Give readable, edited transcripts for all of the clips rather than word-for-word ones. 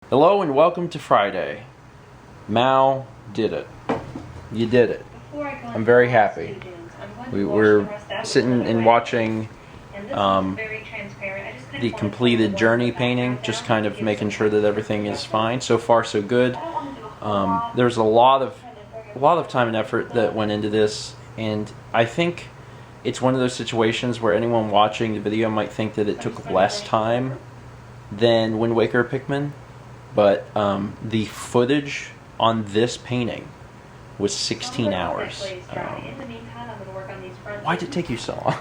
Hello and welcome to Friday. Mal did it. You did it. I'm very happy. We're sitting and watching the completed journey painting, just kind of making sure that everything is fine. So far, so good. There's a lot of time and effort that went into this, and I think it's one of those situations where anyone watching the video might think that it took less time than Wind Waker Pikmin. But the footage on this painting was 16 hours. Why did it take you so long?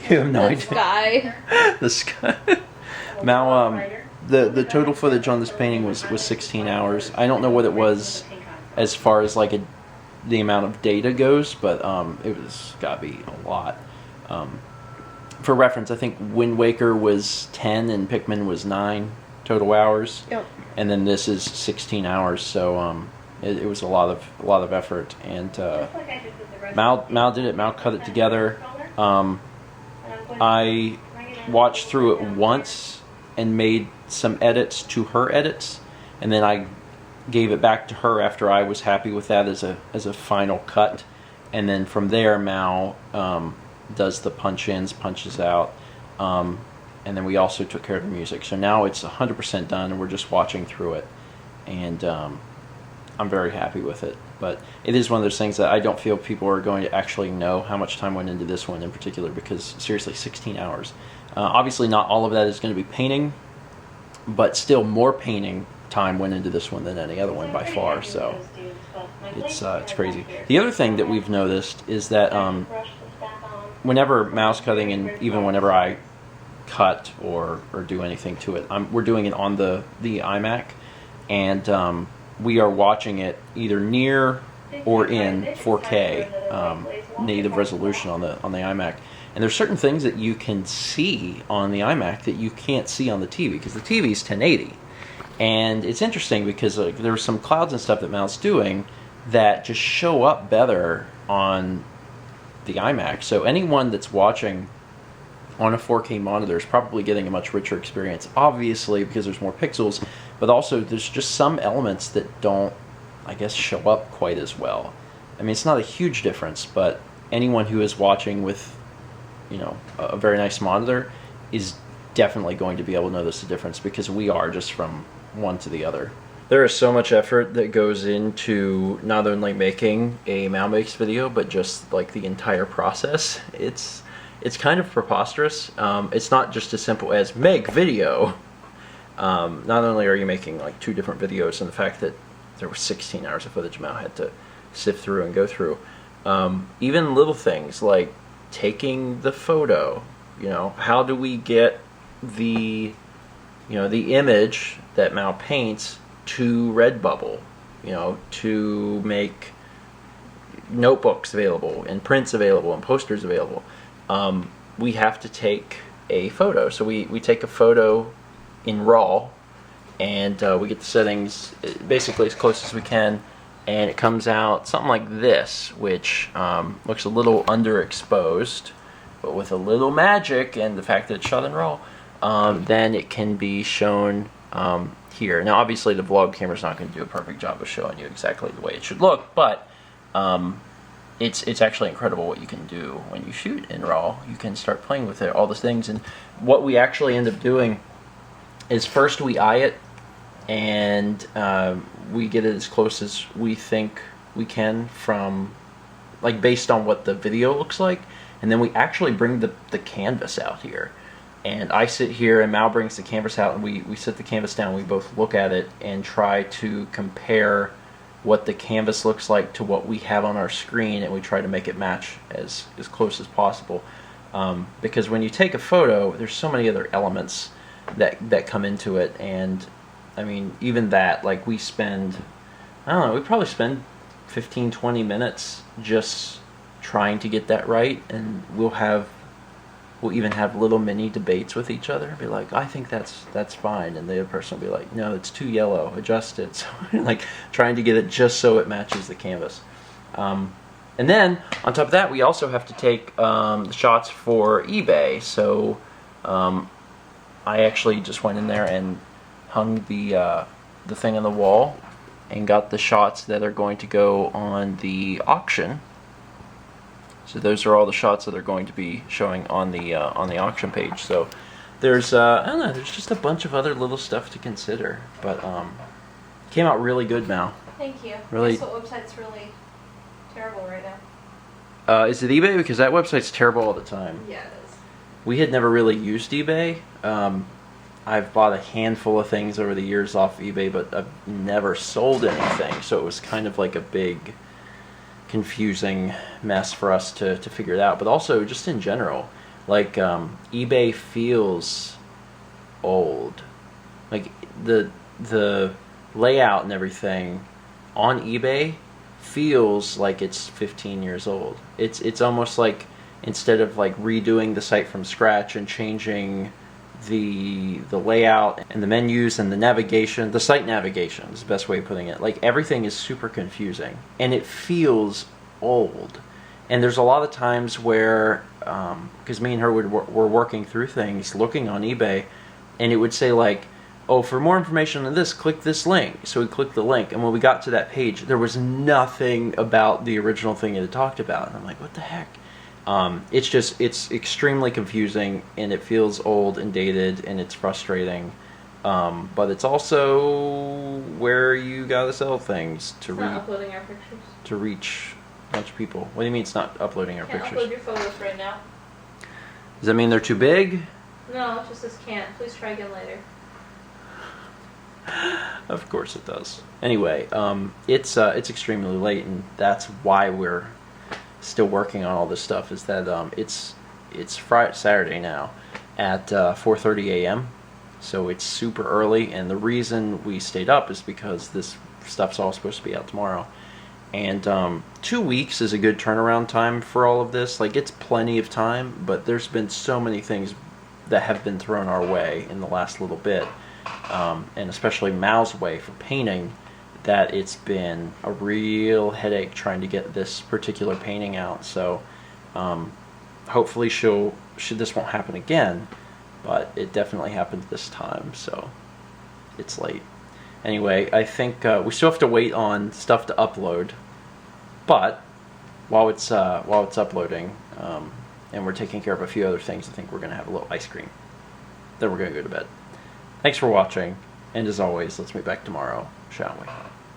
You have no idea. Sky. The sky. Now, the total footage on this painting was 16 hours. I don't know what it was as far as like the amount of data goes, but it was gotta be a lot. For reference, I think Wind Waker was 10 and Pikmin was 9 total hours. Yep. And then this is 16 hours, so it was a lot of effort. And Mal did it. Mal cut it together. I watched through it once and made some edits to her edits, and then I gave it back to her after I was happy with that as a final cut. And then from there, Mal does the punch-ins, punches out. And then we also took care of the music. So now it's 100% done, and we're just watching through it. And I'm very happy with it. But it is one of those things that I don't feel people are going to actually know how much time went into this one in particular, because seriously, 16 hours. Obviously, not all of that is going to be painting, but still more painting time went into this one than any other one by far. So it's crazy. The other thing that we've noticed is that whenever mouse cutting, and even whenever I cut or do anything to it, we're doing it on the iMac, and we are watching it either near or in 4K native resolution on the iMac. And there's certain things that you can see on the iMac that you can't see on the TV, because the TV is 1080. And it's interesting because there's some clouds and stuff that Mal's doing that just show up better on the iMac. So anyone that's watching on a 4K monitor is probably getting a much richer experience, obviously, because there's more pixels, but also there's just some elements that don't, I guess, show up quite as well. I mean, it's not a huge difference, but anyone who is watching with, a very nice monitor is definitely going to be able to notice the difference, because we are just from one to the other. There is so much effort that goes into not only making a MalMakes video, but just like the entire process. It's kind of preposterous. It's not just as simple as make video. Not only are you making like 2 different videos, and the fact that there were 16 hours of footage Mal had to sift through and go through. Even little things like taking the photo. How do we get the image that Mal paints to Redbubble? To make notebooks available and prints available and posters available. We have to take a photo. So we take a photo in RAW, and we get the settings basically as close as we can, and it comes out something like this, which looks a little underexposed, but with a little magic and the fact that it's shot in RAW, then it can be shown here. Now obviously the vlog camera's not going to do a perfect job of showing you exactly the way it should look, but it's actually incredible what you can do when you shoot in RAW. You can start playing with it, all the things. And what we actually end up doing is first we eye it, and we get it as close as we think we can from, like, based on what the video looks like. And then we actually bring the canvas out here. And I sit here, and Mal brings the canvas out, and we set the canvas down. We both look at it and try to compare what the canvas looks like to what we have on our screen, and we try to make it match as close as possible. Because when you take a photo, there's so many other elements that come into it, and I mean, even that, like, we spend, I don't know, we probably spend 15-20 minutes just trying to get that right, and we'll even have little mini debates with each other. Be like, I think that's fine, and the other person will be like, no, it's too yellow, adjust it. So like trying to get it just so it matches the canvas. And then on top of that, we also have to take the shots for eBay. So I actually just went in there and hung the thing on the wall and got the shots that are going to go on the auction. So those are all the shots that are going to be showing on the auction page. So there's I don't know, there's just a bunch of other little stuff to consider, but came out really good, Mal. Thank you. Really. Guess what website's really terrible right now? Is it eBay? Because that website's terrible all the time. Yeah, it is. We had never really used eBay. I've bought a handful of things over the years off eBay, but I've never sold anything, so it was kind of like a big confusing mess for us to figure it out. But also just in general, like eBay feels old. Like the layout and everything on eBay feels like it's 15 years old. It's almost like instead of like redoing the site from scratch and changing the layout and the menus and the navigation, the site navigation is the best way of putting it. Like everything is super confusing and it feels old. And there's a lot of times where, because me and her were working through things, looking on eBay, and it would say like, oh, for more information on this, click this link. So we clicked the link, and when we got to that page, there was nothing about the original thing it had talked about. And I'm like, what the heck? It's extremely confusing, and it feels old and dated, and it's frustrating. But it's also where you gotta sell things It's not uploading our pictures. to reach a bunch of people. What do you mean it's not uploading our Can't pictures? upload your photos right now. Does that mean they're too big? No, it just says can't. Please try again later. Of course it does. Anyway, it's extremely late, and that's why we're still working on all this stuff. Is that it's Friday, Saturday now at 4:30 a.m. So it's super early, and the reason we stayed up is because this stuff's all supposed to be out tomorrow. And 2 weeks is a good turnaround time for all of this. Like, it's plenty of time, but there's been so many things that have been thrown our way in the last little bit. And especially Mal's way for painting, that it's been a real headache trying to get this particular painting out. So hopefully this won't happen again, but it definitely happened this time, so it's late. Anyway, I think we still have to wait on stuff to upload, but while it's uploading, and we're taking care of a few other things, I think we're going to have a little ice cream. Then we're going to go to bed. Thanks for watching, and as always, let's meet back tomorrow, shall we?